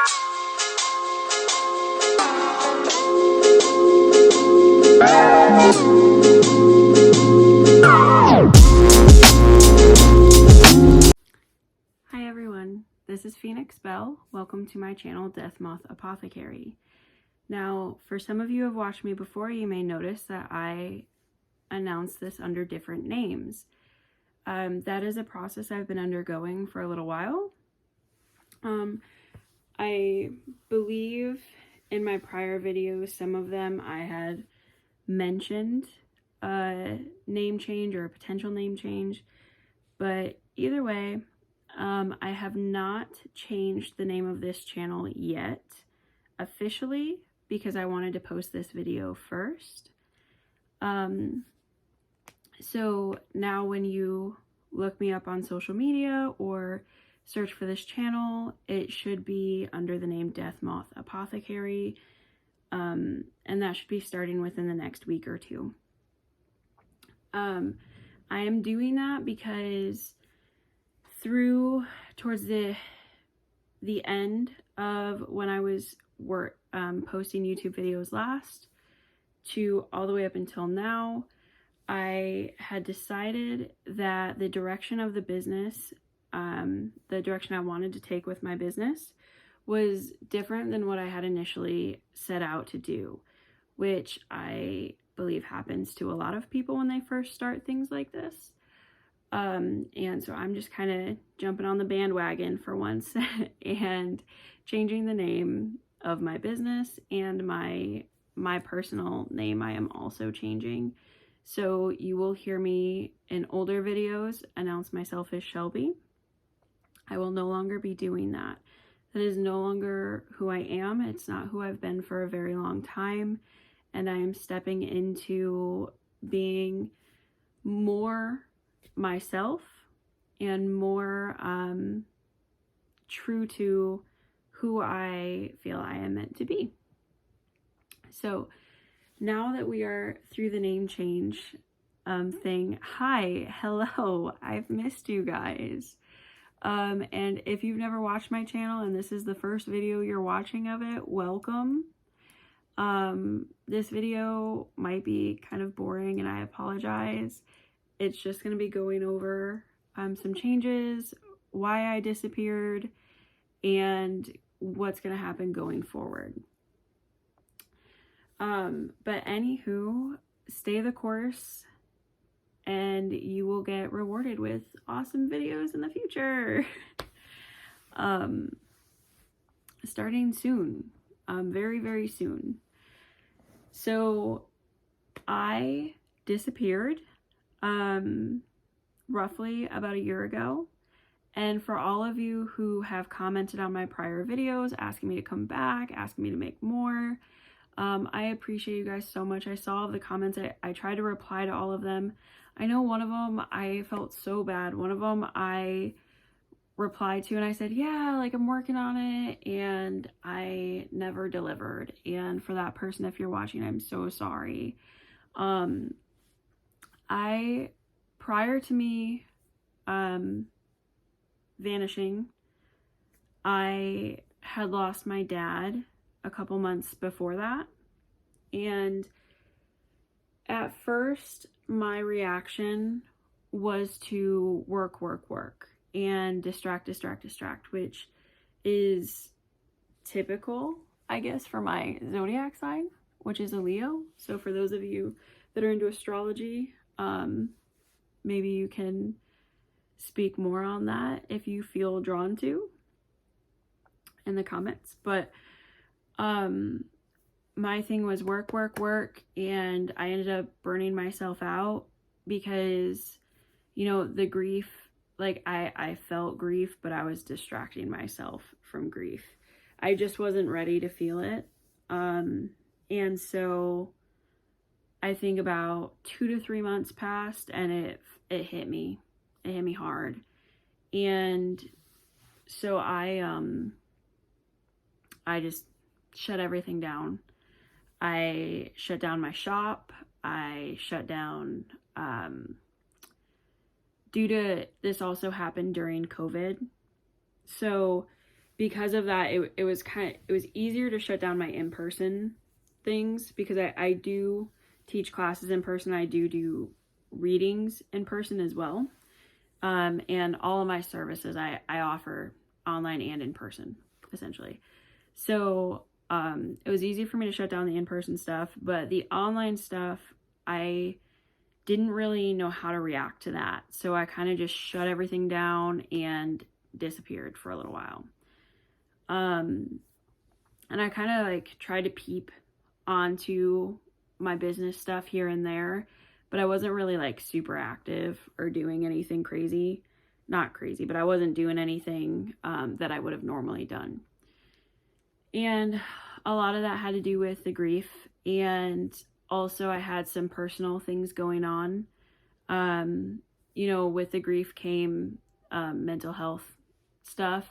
Hi everyone, this is Phoenix Bell. Welcome to my channel, Deathmothapoth. Now, for some of you who have watched me before, you may notice that I announced this under different names. That is a process I've been undergoing for a little while. I believe in my prior videos, some of them I had mentioned a name change or a potential name change, but either way, I have not changed the name of this channel yet officially because I wanted to post this video first. So now when you look me up on social media or search for this channel, it should be under the name Deathmothapoth, and that should be starting within the next week or two. I am doing that because towards the end of when I was posting YouTube videos last to all the way up until now, I had decided that the direction of the business, the direction I wanted to take with my business was different than what I had initially set out to do, which I believe happens to a lot of people when they first start things like this. And so I'm just kind of jumping on the bandwagon for once and changing the name of my business, and my personal name I am also changing. So you will hear me in older videos announce myself as Shelby. I will no longer be doing that. That is no longer who I am. It's not who I've been for a very long time. And I am stepping into being more myself and more true to who I feel I am meant to be. So now that we are through the name change thing, hi, hello, I've missed you guys. And if you've never watched my channel and this is the first video you're watching of it, welcome. This video might be kind of boring and I apologize. It's just going to be going over some changes, why I disappeared, and what's going to happen going forward. But anywho, stay the course and you will get rewarded with awesome videos in the future. Starting soon, very, very soon. So I disappeared roughly about a year ago. And for all of you who have commented on my prior videos, asking me to come back, asking me to make more, I appreciate you guys so much. I saw the comments. I tried to reply to all of them. I know one of them I felt so bad. One of them I replied to and I said, yeah, like I'm working on it, and I never delivered. And for that person, if you're watching, I'm so sorry. Prior to me vanishing, I had lost my dad a couple months before that, and at first my reaction was to work and distract, which is typical, I guess, for my zodiac sign, which is a Leo. So for those of you that are into astrology, maybe you can speak more on that if you feel drawn to in the comments. But my thing was work, and I ended up burning myself out because, you know, the grief, like I felt grief, but I was distracting myself from grief. I just wasn't ready to feel it. And so I think about 2 to 3 months passed, and it hit me. It hit me hard. And so I just shut everything down. I shut down my shop. I shut down, due to this also happened during COVID. So because of that, it was easier to shut down my in-person things, because I do teach classes in person. I do readings in person as well. And all of my services I offer online and in person, essentially. So it was easy for me to shut down the in-person stuff, but the online stuff, I didn't really know how to react to that. So I kind of just shut everything down and disappeared for a little while. And I kind of like tried to peep onto my business stuff here and there, but I wasn't really like super active or doing anything crazy. Not crazy, but I wasn't doing anything that I would have normally done. And a lot of that had to do with the grief, and also I had some personal things going on. You know, with the grief came mental health stuff,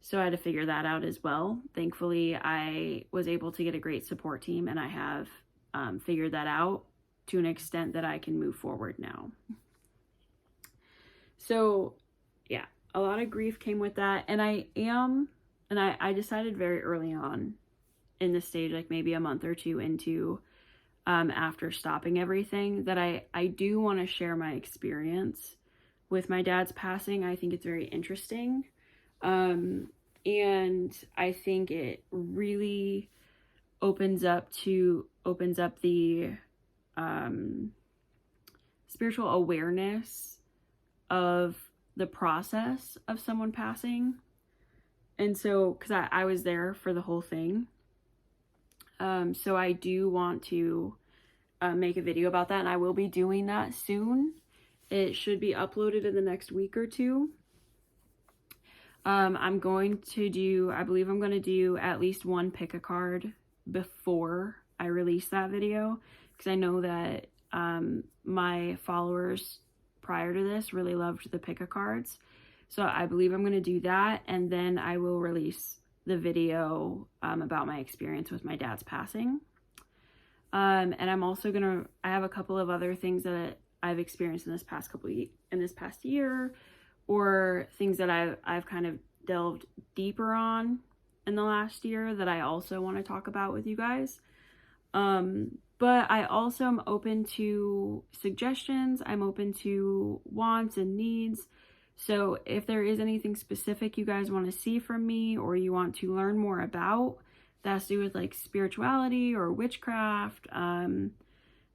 so I had to figure that out as well. Thankfully, I was able to get a great support team, and I have figured that out to an extent that I can move forward now. So yeah, a lot of grief came with that, and I decided very early on in this stage, like maybe a month or two into after stopping everything, that I do want to share my experience with my dad's passing. I think it's very interesting. And I think it really opens up the spiritual awareness of the process of someone passing. And so, because I was there for the whole thing. So I do want to make a video about that, and I will be doing that soon. It should be uploaded in the next week or two. I believe I'm going to do at least one pick-a-card before I release that video, because I know that my followers prior to this really loved the pick-a-cards. So I believe I'm going to do that, and then I will release the video about my experience with my dad's passing. And I'm also I have a couple of other things that I've experienced in this past year, or things that I've kind of delved deeper on in the last year that I also want to talk about with you guys. But I also am open to suggestions. I'm open to wants and needs. So if there is anything specific you guys want to see from me, or you want to learn more about, that has to do with like spirituality or witchcraft,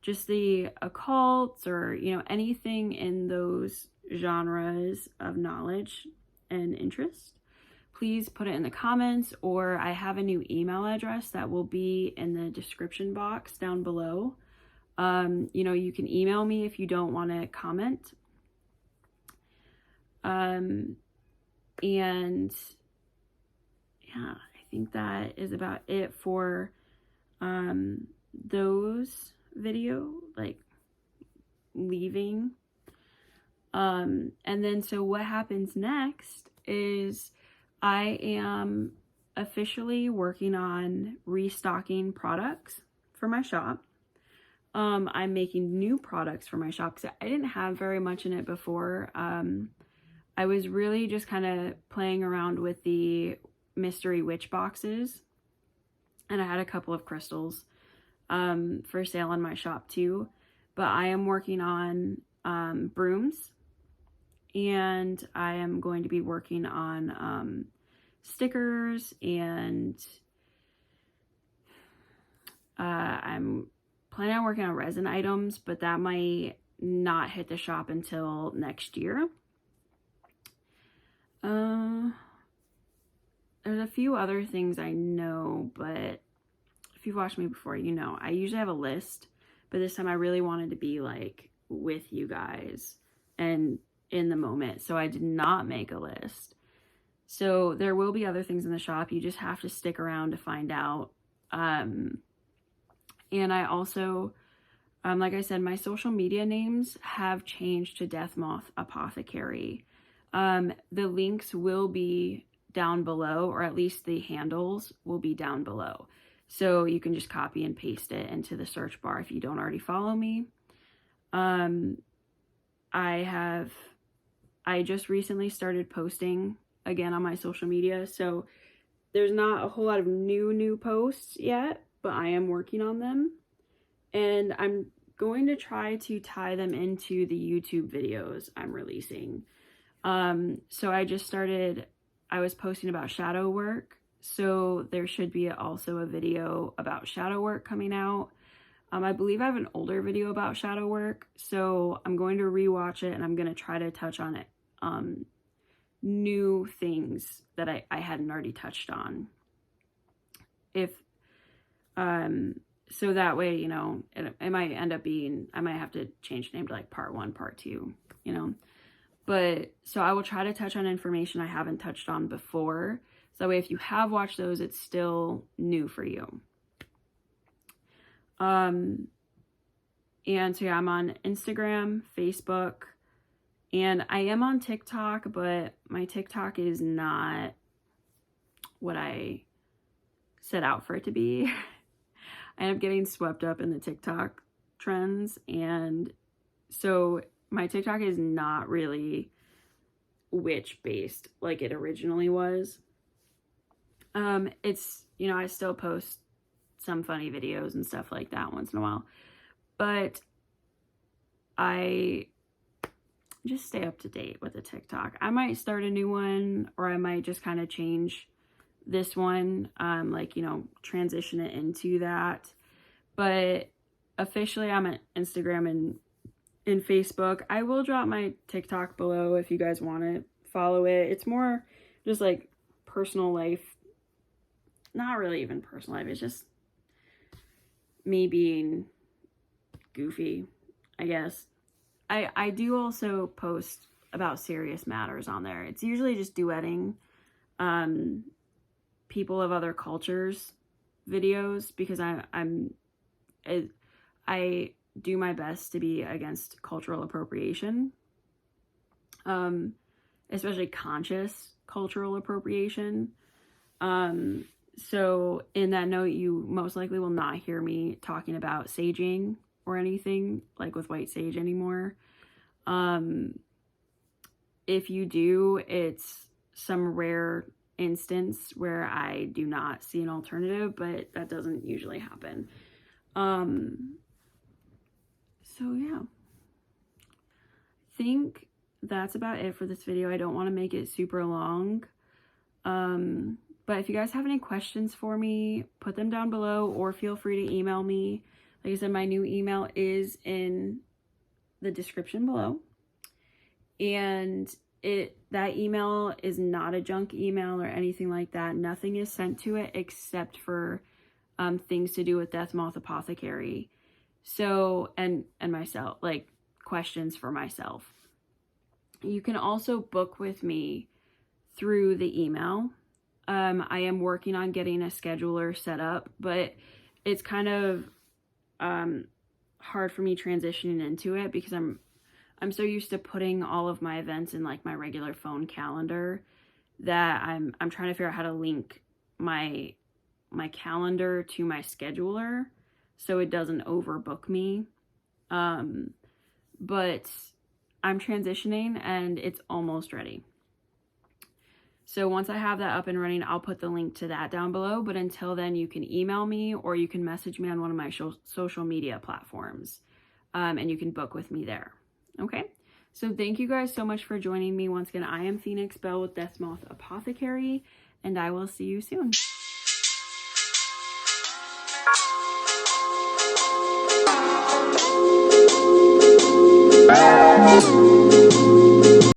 just the occults, or, you know, anything in those genres of knowledge and interest, please put it in the comments, or I have a new email address that will be in the description box down below. You know, you can email me if you don't want to comment. And yeah, I think that is about it for those video, like leaving. And then so what happens next is I am officially working on restocking products for my shop. I'm making new products for my shop because I didn't have very much in it before. I was really just kind of playing around with the mystery witch boxes, and I had a couple of crystals for sale in my shop too. But I am working on brooms, and I am going to be working on stickers, and I'm planning on working on resin items, but that might not hit the shop until next year. There's a few other things I know, but if you've watched me before, you know, I usually have a list, but this time I really wanted to be like with you guys and in the moment, so I did not make a list. So there will be other things in the shop. You just have to stick around to find out. And I also, like I said, my social media names have changed to Deathmothapoth. The links will be down below, or at least the handles will be down below. So you can just copy and paste it into the search bar if you don't already follow me. I just recently started posting again on my social media. So there's not a whole lot of new posts yet, but I am working on them. And I'm going to try to tie them into the YouTube videos I'm releasing. So I just started, I was posting about shadow work. So there should be also a video about shadow work coming out. I believe I have an older video about shadow work, so I'm going to rewatch it and I'm going to try to touch on it. New things that I hadn't already touched on. So that way, you know, it might end up being, I might have to change the name to like part 1, part 2, you know. But so I will try to touch on information I haven't touched on before. So that way, if you have watched those, it's still new for you. And so yeah, I'm on Instagram, Facebook, and I am on TikTok, but my TikTok is not what I set out for it to be. I end up getting swept up in the TikTok trends, and so my TikTok is not really witch-based like it originally was. It's, you know, I still post some funny videos and stuff like that once in a while, but I just stay up to date with the TikTok. I might start a new one, or I might just kind of change this one, like, you know, transition it into that. But officially I'm at Instagram and Facebook. I will drop my TikTok below if you guys want to follow it. It's more just like personal life, not really even personal life. It's just me being goofy, I guess. I do also post about serious matters on there. It's usually just duetting people of other cultures videos, because I do my best to be against cultural appropriation, especially conscious cultural appropriation. So in that note, you most likely will not hear me talking about saging or anything like with white sage anymore. If you do, it's some rare instance where I do not see an alternative, but that doesn't usually happen. So yeah, I think that's about it for this video. I don't want to make it super long. But if you guys have any questions for me, put them down below, or feel free to email me. Like I said, my new email is in the description below. And that email is not a junk email or anything like that. Nothing is sent to it except for things to do with Deathmothapoth. So, and myself, like questions for myself. You can also book with me through the email. I am working on getting a scheduler set up, but it's kind of hard for me transitioning into it because I'm so used to putting all of my events in like my regular phone calendar that I'm trying to figure out how to link my calendar to my scheduler so it doesn't overbook me. But I'm transitioning and it's almost ready. So once I have that up and running, I'll put the link to that down below. But until then, you can email me or you can message me on one of my social media platforms. And you can book with me there. Okay? So thank you guys so much for joining me. Once again, I am Phoenix Belle with Deathmothapoth, and I will see you soon.